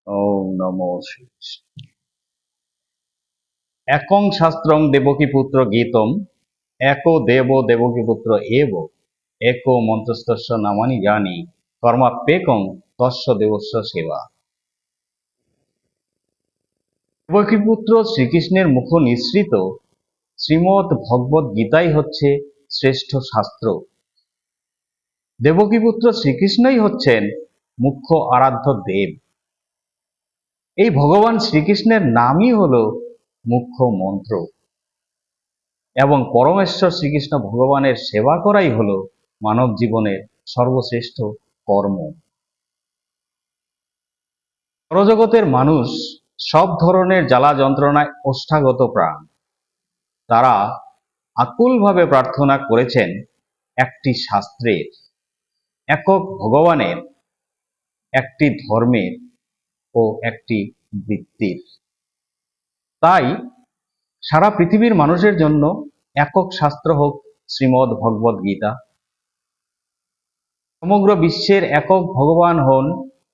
ওম নমো শ্রীকৃষ্ণ। একং শাস্ত্রং দেবকীপুত্র গীতম एको देवो देवकीपुत्र एव एको মন্ত্রস্তস্য নামানি জানি কর্মাপ্যেকং তস্য দেবস্য সেবা। দেবকীপুত্র শ্রীকৃষ্ণের মুখ নিঃসৃত শ্রীমদ্ ভগবদ্ গীতাই হচ্ছে শ্রেষ্ঠ শাস্ত্র। দেবকীপুত্র শ্রীকৃষ্ণই হচ্ছেন মুখ্য আরাধ্য দেব। এই ভগবান শ্রীকৃষ্ণের নামই হলো মুখ্য মন্ত্র এবং পরমেশ্বর শ্রীকৃষ্ণ ভগবানের সেবা করাই হলো মানব জীবনের সর্বশ্রেষ্ঠ কর্ম। পরজগতের মানুষ সব ধরনের জ্বালা যন্ত্রণায় ওষ্ঠাগত প্রাণ। তারা আকুলভাবে প্রার্থনা করেছেন একটি শাস্ত্রের, একক ভগবানের, একটি ধর্মের ও একটি বৃত্তির। তাই সারা পৃথিবীর মানুষের জন্য একক শাস্ত্র হোক শ্রীমদ্ ভগবদ্ গীতা। সমগ্র বিশ্বের একক ভগবান হন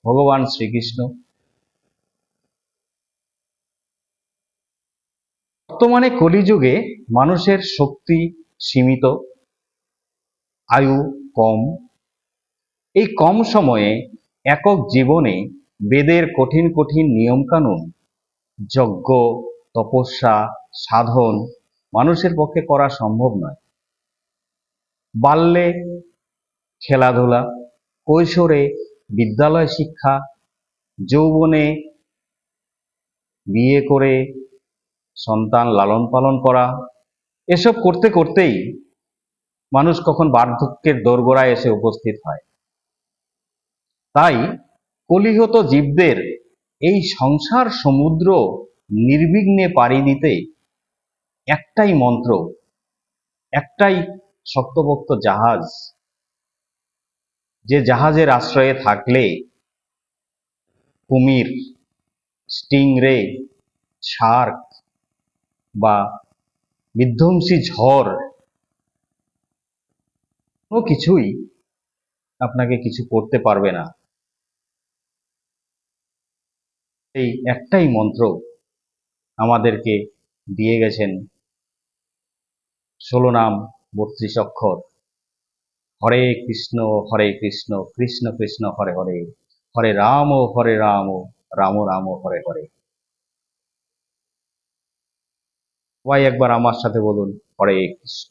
ভগবান শ্রীকৃষ্ণ। বর্তমানে কলিযুগে মানুষের শক্তি সীমিত, আয়ু কম। এই কম সময়ে একক জীবনে বেদের কঠিন কঠিন নিয়মকানুন, যজ্ঞ, তপস্যা, সাধন মানুষের পক্ষে করা সম্ভব নয়। বাল্যে খেলাধুলা, কৈশোরে বিদ্যালয় শিক্ষা, যৌবনে বিয়ে করে সন্তান লালন পালন করা, এসব করতে করতেই মানুষ কখন বার্ধক্যের দোরগোড়ায় এসে উপস্থিত হয়। তাই কলিহত জীবদের এই সংসার সমুদ্র নির্বিঘ্নে পাড়ি দিতে একটাই মন্ত্র, একটাই শক্তপোক্ত জাহাজ, যে জাহাজের আশ্রয়ে থাকলে কুমির, স্টিংরে, শার্ক বা বিধ্বংসী ঝড় কোনো কিছুই আপনাকে কিছু করতে পারবে না। এই একটাই মন্ত্র আমাদেরকে দিয়ে গেছেন 16 নাম 32 অক্ষর, হরে কৃষ্ণ কৃষ্ণ কৃষ্ণ হরে হরে, হরে রাম রাম রাম হরে হরে। সবাই একবার আমার সাথে বলুন, হরে কৃষ্ণ।